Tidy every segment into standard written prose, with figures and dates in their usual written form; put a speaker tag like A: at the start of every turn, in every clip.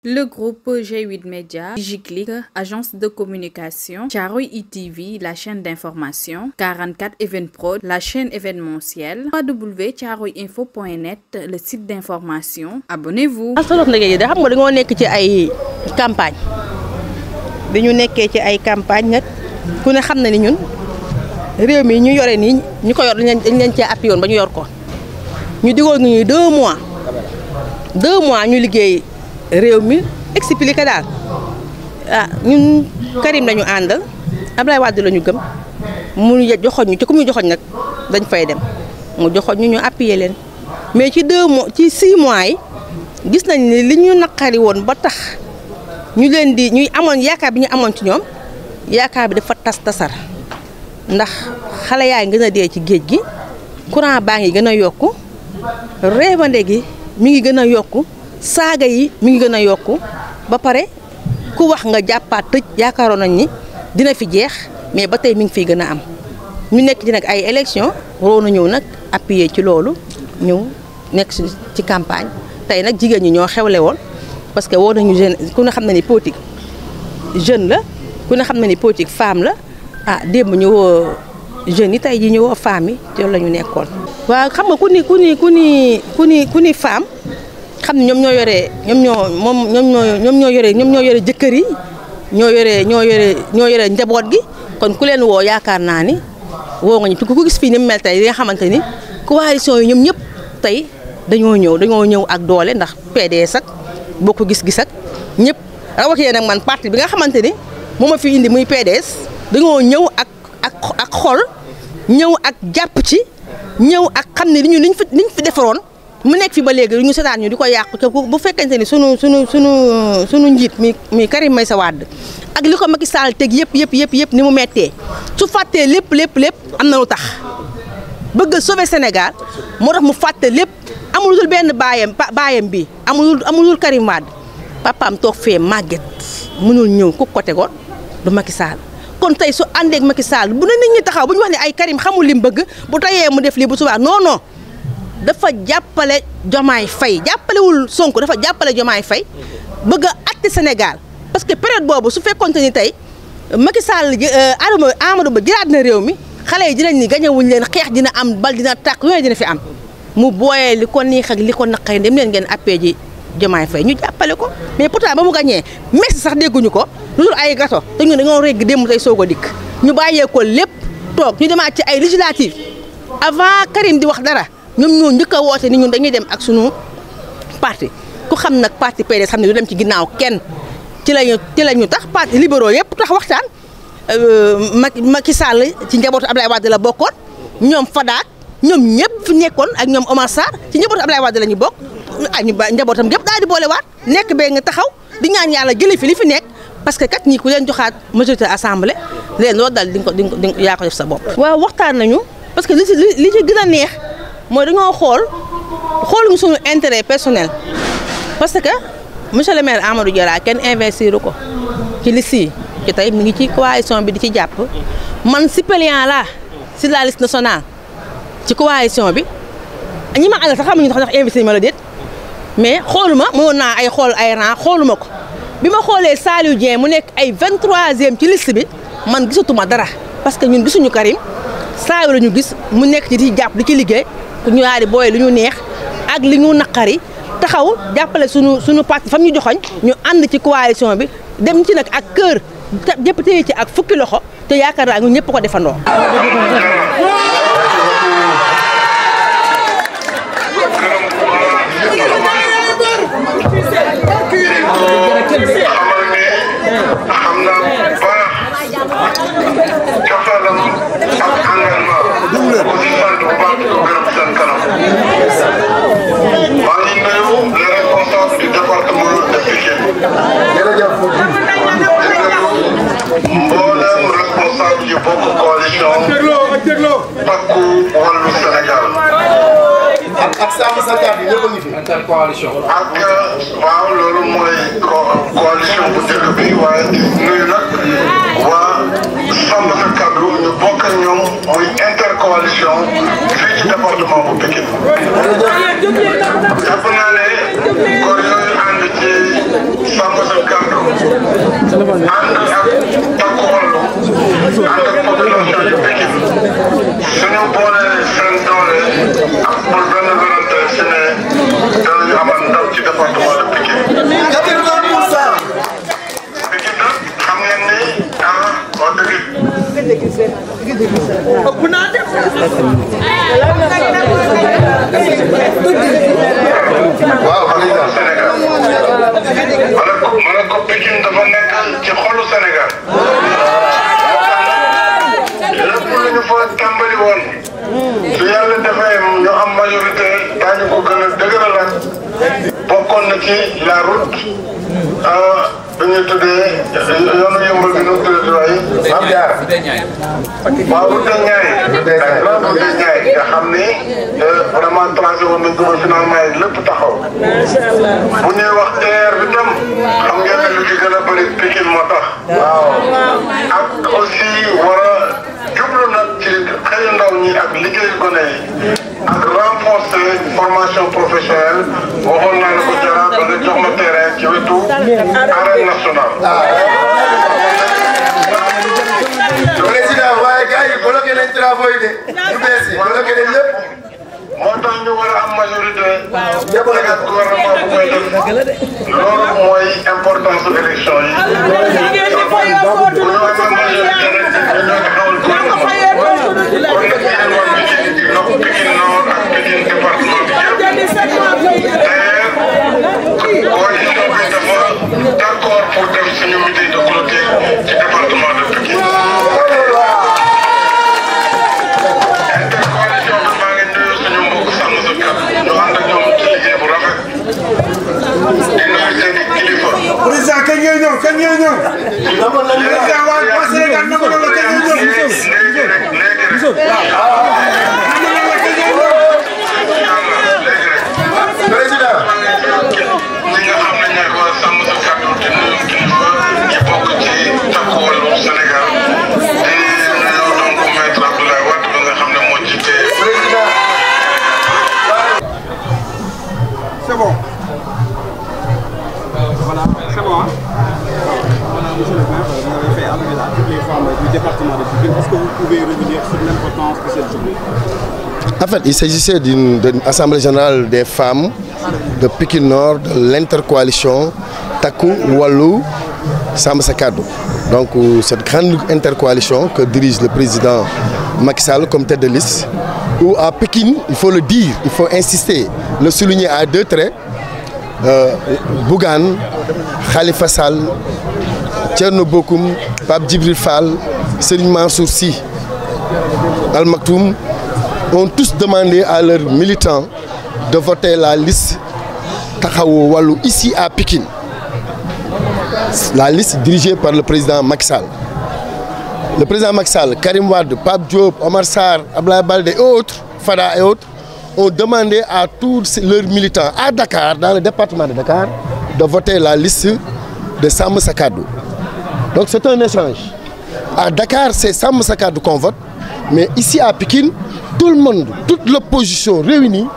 A: Le groupe G8 Média, DigiClick, agence de communication, Thiaroye eTV, la chaîne d'information, 44 Evenprod, la chaîne événementielle, www.thiaroyeinfo.net, le site d'information. Abonnez-vous.
B: Asalaamaaleykum liggéey xam nga dañoo nekk ci ay campagne bi ñu nekkee ci ay campagne nag ku ne xam na ni ñun réew mi ñu yore nii ñu ko yor dañ leen cee appui woon ba ñu yor ko ñu digoon ñu 2 mois ñu liggéey réew mi expliqué daal ñun Karim lañu àndal Abdoulaye Wade lañu gëm mu joxoñ ñu ci ku mu joxoñ nag dañ fay dem mu joxoñ ñu appuyer leen mais ci 2 mois ci 6 mois yi gis nañ ni li ñu naqari woon ba tax ñu leen di ñuy amoon yaakaar bi ñu amoon ci ñoom yaakaar bi dafa tasar ndax xale yaa ngi gën a dee ci géej gi courant baa ngi gën a yokku réewande gi mi ngi gën a yokku saaga yi mi ngi gën a yokku ba pare ku wax nga jàppaat tëj yaakaaroon nañ ni dina fi jeex mais ba tey mi ngi fiy gën a am ñu nekk ci nag ay élection waroon na ñëw nag appuyer ci loolu ñëw nekk ci campagne tey nag jigéen ñi ñoo xewle woon parce que woo nañu jeune ku ne xam na ni politique jeune la ku ne xam na ni politique femme la démb ñu woo jeunes yi tey ji ñu woo femmes yi te la ñu nekkoon. waaw xam nga ku ni femme xam ne ñoom ñoo yore jëkkër yi ñoo yore njaboot gi kon ku leen woo yaakaar naa ni woo nga ñu ku gis fii ni mu mel tey nga xamante ni coalition yi ñoom ñëpp tey dañoo ñëw ak doole ndax PDS ak bokk gis-gis ak ñëpp rawatina nag man parti bi nga xamante ni moo ma fi indi muy PDS dañoo ñëw ak xol ñëw ak jàpp ci ñëw ak xam ne liñ fi defaroon mu nekk fi ba léegi ñu seetaan ñu di ko yàqu te bu fekkente ni sunu njiit mi Karim Meïssa Wade ak li ko Macky Sall teg yëpp ni mu mettee su fàttee lépp am na lu tax bëgg a sauver Sénégal moo tax mu fàtte lépp amul dul benn baayam bi amul dul Karim Wade papaam toog fee màgget mënul ñëw ku ko tegoon du Macky Sall kon tey su àndeek Macky Sall bu ne nit ñi taxaw bu ñu wax ne ay Karim xamul li mu bëgg bu tayee mu def lii bu subaa non dafa jàppale Diomaye Faye jàppalewul Sonko dafa jàppale Diomaye Faye bëgg a àtte Sénégal parce que période boobu su fekkoonte ni tey Macky Sall Amadou Ba jëlaat na réew mi xale yi dinañ ni gañewuñ leen xeex dina am bal dina tàkk yooyu dina fi am mu booyee li ko neex ak li ko naqari dem leen ngeen appee ji Diomaye Faye ñu jàppale ko mais pourtant ba mu gañee merci sax dégguñu ko lu dul ay gato te ñu dañoo régg démb tey soog a dikk ñu bàyyee ko lépp toog ñu demaat ci ay législatives avant Karim di wax dara ñoom ñoo njëkk a woote ni ñun dañuy dem ak sunu parti ku xam nag parti PDS xam ne du dem ci ginnaaw kenn ci lañu tax parti libéraux yëpp tax waxtaan Macky Sall ci njabootu Abdoulaye Wade la bokkoon ñoom Fadaak ñoom ñëpp fi nekkoon ak ñoom Omar Sarr ci njabootu Abdoulaye Wade la ñu bokk ñu njabootam gépp daal di boolewaat nekk bee nga taxaw di ñaan yàlla jëlee fi li fi nekk parce que kat ñii ku leen joxaat majorité assemblée leen loolu daal di nga yaa ko def sa bopp. waaw waxtaan nañu parce que li ci gën a neex mooy dañoo xooluñu suñu intérêt personnel parce que monsieur le maire Amadou Diarra kenn investir ko ci liste yi ci tey mi ngi ci coalition bi di ci jàpp man suppléant la si la liste nationale ci coalition bi ñi ma àndal sax xamuñu ndax investir ma la déet mais xooluma mënoon naa xool ay rang xooluma ko bi ma xoolee Saliou Dieng mu nekk ay 23e ci liste bi man gisatuma dara parce que ñun gisuñu Karim Saliou la ñu gis mu nekk ci di jàpp di ci liggéey ñu daal di booyee li ñu neex ak li ñu naqari taxaw jàppale suñu parti fam ñu joxoñ ñu ànd ci coalition bi dem ci nag ak kër jëpp téye ci ak fukki loxo te yaakaar naa ñun ñëpp ko defandoo.
C: mboolem responsable yu bokk coalition Takku Wallu Sénégal ak sàmm sa kàddu ñëpp a ngi fi intercoalition ak waaw loolu mooy coalition bu njëkk bi waaye di nuyu nag waa sàmm sa kàddu ñu bokk ak ñoom muy intercoalition fii ci département bu Pikine jàpp naa ne góor yooyu ànd ci takku wallu ànd ak population yu Pikine suñu boolee seen doole ak pour benn volonté si ne danañu amal ndam ci département de Pikine. Pikine nag xam ngeen ni wax dëgg. waaw Sénégal ma ne ko Pikine dafa nekk ci xolu Sénégal lépp lu ñu fa tàmbali woon su yàlla defee ñu am majorité daañu ko gën a dëgëralaat bokkoon na ci la route bi ñuy tuddee yoonu yëmbal bi nu mu tuddee waay Maam Jaara waaw route de Niayes nga xam ni vraiment tracé woon nañ ko ba finalement yi lépp taxaw bu ñuy wax TER bi tam xam ngeen ne lu ci gën a bëri Pikine moo tax waaw ak aussi war a jublu nag ci xëyu ndaw ñi ak liggéeyu gone yi ak renforcer formation professionnelle waxoon naa la ko jara ba nga jox ma terrain ci wetu arène nationale.
D: président waaye gars yi bloqué nañ travaux yi de ñu bees yi bloqué nañ lépp.
C: moo tax ñu war a am majorité. ñëpp nag ak gouvernement bu koy def loolu mooy importance su élection yi. bu ñu amee majorité rek ñoo taxawal gouvernement. kon nag yéen waa Pikine Nord ak Pikine département bi yëpp. d'ailleurs coalition bi dafa d'accord pour def suñu meeting de clôture ci département de Pikine. intercoalition bi maa ngi nuyu suñu mbokk sàmm sa kàddu ñu ànd ak ñoom ci liggéey bu rafet. di nuyu seen i kilifa.
E: président kañ ngay ñëw kañ ngay ñëw. président waa Sénégal nangu na la kañ ngay ñëw.
C: léegi rek.
D: président.
C: ñi nga xam ne ñooy waa sàmm sa kàddu di nuyu kilifa yi bokk ci takku wàllu Sénégal di nuyu donc maître Abdoulaye Wade bi nga xam ne moo jiite.
E: C'est bon. Voilà, c'est bon. Voilà, monsieur le maire, vous avez fait appel à toutes les femmes du département de Pikine. Est-ce que vous pouvez revenir sur l'importance de cette journée?
D: En fait, il s'agissait d'une assemblée générale des femmes de Pikine Nord, de l'intercoalition Takku Wallu Sàmm Sa Kàddu. Donc cette grande intercoalition que dirige le président Macky Sall comme tête de liste, où à Pikine, il faut le dire, il faut insister, le souligner à deux traits, Bougane, Khalifa Sall, Thierno Bocoum, Pape Djibril Fall, Serigne Mansour Sy, Al Maktoum, ont tous demandé à leurs militants de voter la liste Taxawu Wallu ici à Pikine. La liste dirigée par le président Macky Sall. Le président Macky Sall, Karim Wade, Pape Diop, Omar Sarr, Abdoulaye Baldé et autres, Fada et autres, ont demandé à tous leurs militants à Dakar, dans le département de Dakar, de voter la liste de Sàmm Sa Kàddu. Donc c'est un échange. À Dakar, c'est Sàmm Sa Kàddu qu'on vote, mais ici à Pikine, tout le monde, toute l'opposition réunie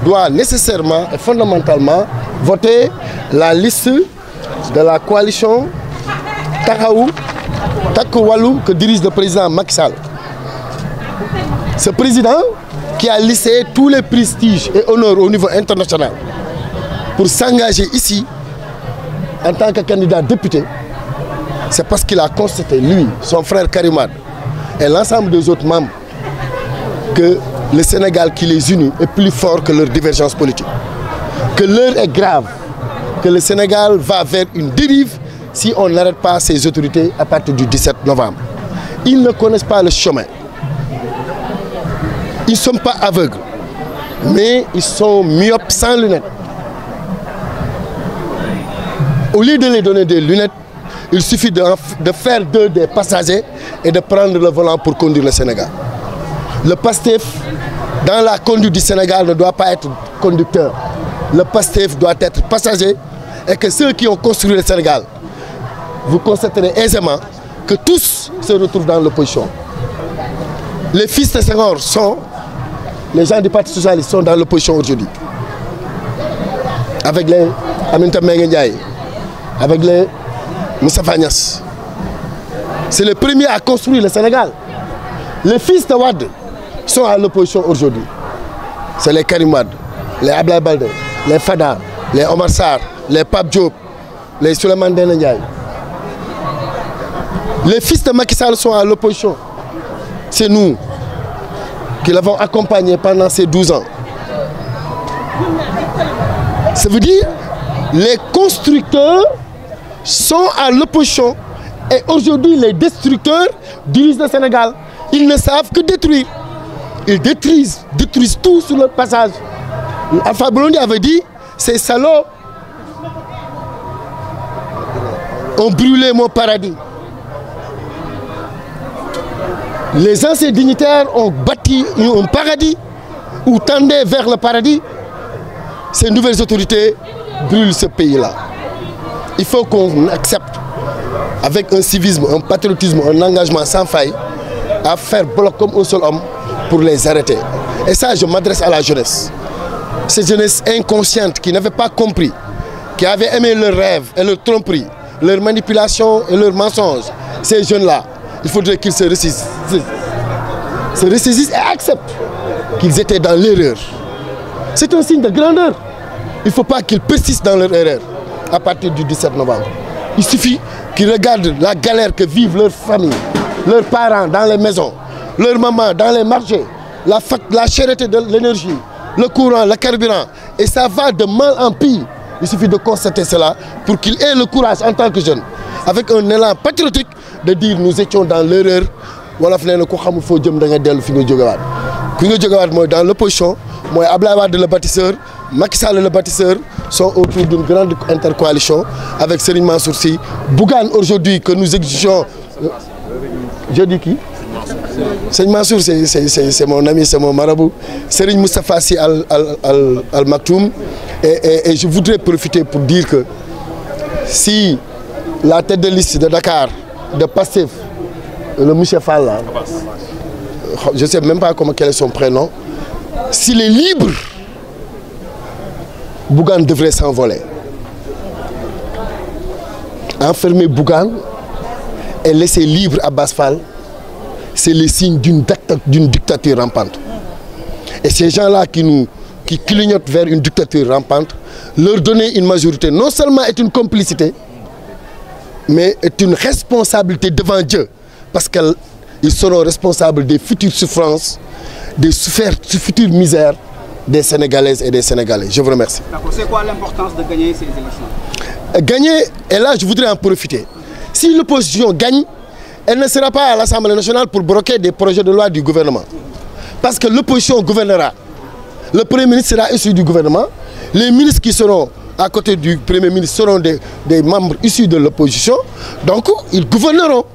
D: doit nécessairement et fondamentalement voter la liste de la coalition Takku Wallu que dirige le président Macky Sall. Ce président qui a lissé tous les prestiges et honneurs au niveau international pour s'engager ici en tant que candidat député, c'est parce qu'il a constaté, lui, son frère Karim Wade et l'ensemble des autres membres, que le Sénégal qui les unit est plus fort que leurs divergences politiques. Que l'heure est grave, que le Sénégal va vers une dérive si on n'arrête pas ses autorités à partir du 17 novembre. Ils ne connaissent pas le chemin. Ils ne sont pas aveugles, mais ils sont myopes sans lunettes. Au lieu de les donner des lunettes, il suffit de faire d'eux des passagers et de prendre le volant pour conduire le Sénégal. Le PASTEF, dans la conduite du Sénégal, ne doit pas être conducteur. Le PASTEF doit être passager et que ceux qui ont construit le Sénégal, vous constaterez aisément que tous se retrouvent dans l'opposition. Les fils de Senghor sont, les gens du Parti Socialiste sont dans l'opposition aujourd'hui. Avec les Aminata Mbengue Ndiaye, avec les Moustapha Niasse. C'est le premier à construire le Sénégal. Les fils de Wade sont à l'opposition aujourd'hui. C'est les Karim Wade, les Abdoulaye Baldé, les Fada, les Omar Sarr, les Pape Diop, les Souleymane Ndéné Ndiaye. Les fils de Macky Sall sont à l'opposition. C'est nous qui l'avons accompagné pendant ces 12 ans. Ça veut dire les constructeurs sont à l'opposition et aujourd'hui les destructeurs dirigent le Sénégal. Ils ne savent que détruire. Ils détruisent tout sur leur passage. Alpha Blondy avait dit, ces salauds ont brûlé mon paradis. Les anciens dignitaires ont bâti un paradis ou tendaient vers le paradis. Ces nouvelles autorités brûlent ce pays-là. Il faut qu'on accepte, avec un civisme, un patriotisme, un engagement sans faille, à faire bloc comme un seul homme pour les arrêter. Et ça, je m'adresse à la jeunesse. Cette jeunesse inconsciente qui n'avait pas compris, qui avait aimé leurs rêves et leurs tromperies, leurs manipulations et leurs mensonges. Ces jeunes-là, il faudrait qu'ils se ressaisissent et acceptent qu'ils étaient dans l'erreur. C'est un signe de grandeur. Il ne faut pas qu'ils persistent dans leur erreur à partir du 17 novembre. Il suffit qu'ils regardent la galère que vivent leurs familles, leurs parents dans les maisons, leurs mamans dans les marchés, la cherté de l'énergie, le courant, le carburant. Et ça va de mal en pire. Il suffit de constater cela pour qu'ils aient le courage en tant que jeunes, avec un élan patriotique, de dire nous étions dans l'erreur. Voilà, dans l'opposition, moi, Abdoulaye Wade le bâtisseur, Macky Sall le bâtisseur sont autour d'une grande intercoalition avec Serigne Mansour Sy. Bougane aujourd'hui que nous exigeons. Je dis qui? Serigne Mansour, c'est mon ami, c'est mon marabout. Serigne Moustapha Sy Al Maktoum. Et je voudrais profiter pour dire que si la tête de liste de Dakar, de Pastef, le monsieur Fall, là, je ne sais même pas quel est son prénom, s'il est libre, Bougane devrait s'envoler. Enfermer Bougane et laisser libre Abbas Fall, c'est le signe d'une dictature rampante. Et ces gens-là qui clignotent vers une dictature rampante, leur donner une majorité non seulement est une complicité, mais est une responsabilité devant Dieu. Parce qu'ils seront responsables des futures souffrances, des futures misères des Sénégalaises et des Sénégalais. Je vous remercie.
E: D'accord. C'est quoi l'importance de gagner ces élections?
D: Gagner, et là je voudrais en profiter. Si l'opposition gagne, elle ne sera pas à l'Assemblée nationale pour bloquer des projets de loi du gouvernement. Parce que l'opposition gouvernera. Le Premier ministre sera issu du gouvernement. Les ministres qui seront à côté du Premier ministre seront des membres issus de l'opposition. Donc, ils gouverneront.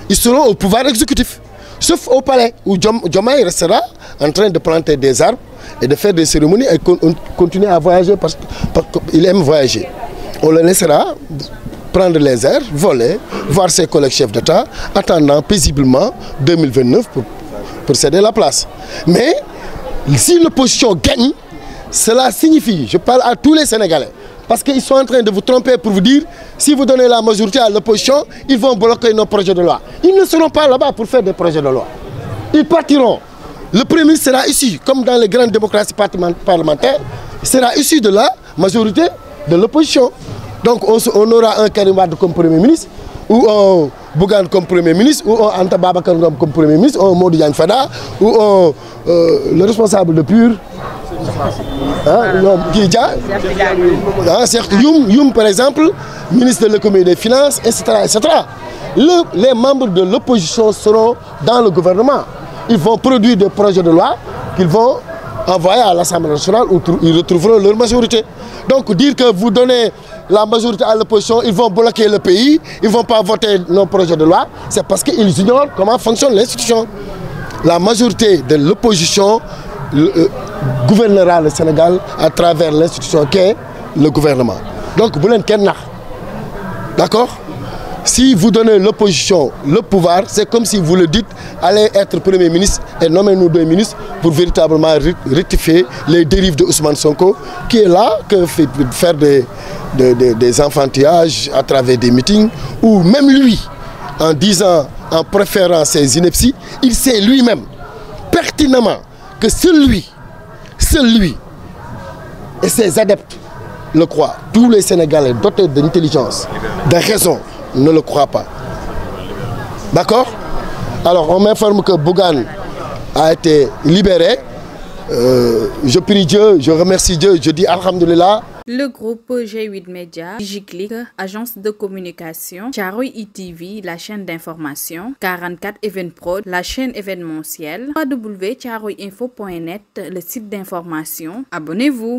D: Ils seront au pouvoir exécutif. Sauf au palais, où Diomaye restera en train de planter des arbres et de faire des cérémonies et continuer à voyager parce qu'il aime voyager. On le laissera prendre les airs, voler, voir ses collègues chefs d'État, attendant paisiblement 2029 pour céder la place. Mais si l'opposition gagne, cela signifie, je parle à tous les Sénégalais, parce qu'ils sont en train de vous tromper pour vous dire, si vous donnez la majorité à l'opposition, ils vont bloquer nos projets de loi. Ils ne seront pas là-bas pour faire des projets de loi. Ils partiront. Le Premier ministre sera issu, comme dans les grandes démocraties parlementaires, sera issu de la majorité de l'opposition. Donc on aura un Karim Wade comme Premier ministre, ou un Bougane comme Premier ministre, ou un Anta Babacar Ngom comme Premier ministre, ou un Modou Diagne Fada, ou le responsable de PUR, Youm par exemple, ministre de l'économie et des finances, etc. etc. Les membres de l'opposition seront dans le gouvernement. Ils vont produire des projets de loi qu'ils vont envoyer à l'Assemblée nationale où ils retrouveront leur majorité. Donc dire que vous donnez la majorité à l'opposition, ils vont bloquer le pays, ils ne vont pas voter nos projets de loi, c'est parce qu'ils ignorent comment fonctionne l'institution. La majorité de l'opposition gouvernera le Sénégal à travers l'institution qu'est le gouvernement. Donc, vous l'avez d'accord? Si vous donnez l'opposition le pouvoir, c'est comme si vous le dites, allez être Premier ministre et nommez-nous 2 ministres pour véritablement rectifier les dérives de Ousmane Sonko, qui est là, que faire des enfantillages à travers des meetings, ou même lui, en disant, en préférant ses inepties, il sait lui-même pertinemment que seul lui et ses adeptes le croient. Tous les Sénégalais dotés d'intelligence, de raison, ne le croient pas. D'accord? Alors on m'informe que Bougane a été libéré. Je prie Dieu, je remercie Dieu, je dis Alhamdulillah.
A: Le groupe G8 Média, DigiClick, agence de communication, Thiaroye ITV, la chaîne d'information, 44 Evenprod, la chaîne événementielle, www.thiaroyeinfo.net, le site d'information. Abonnez-vous.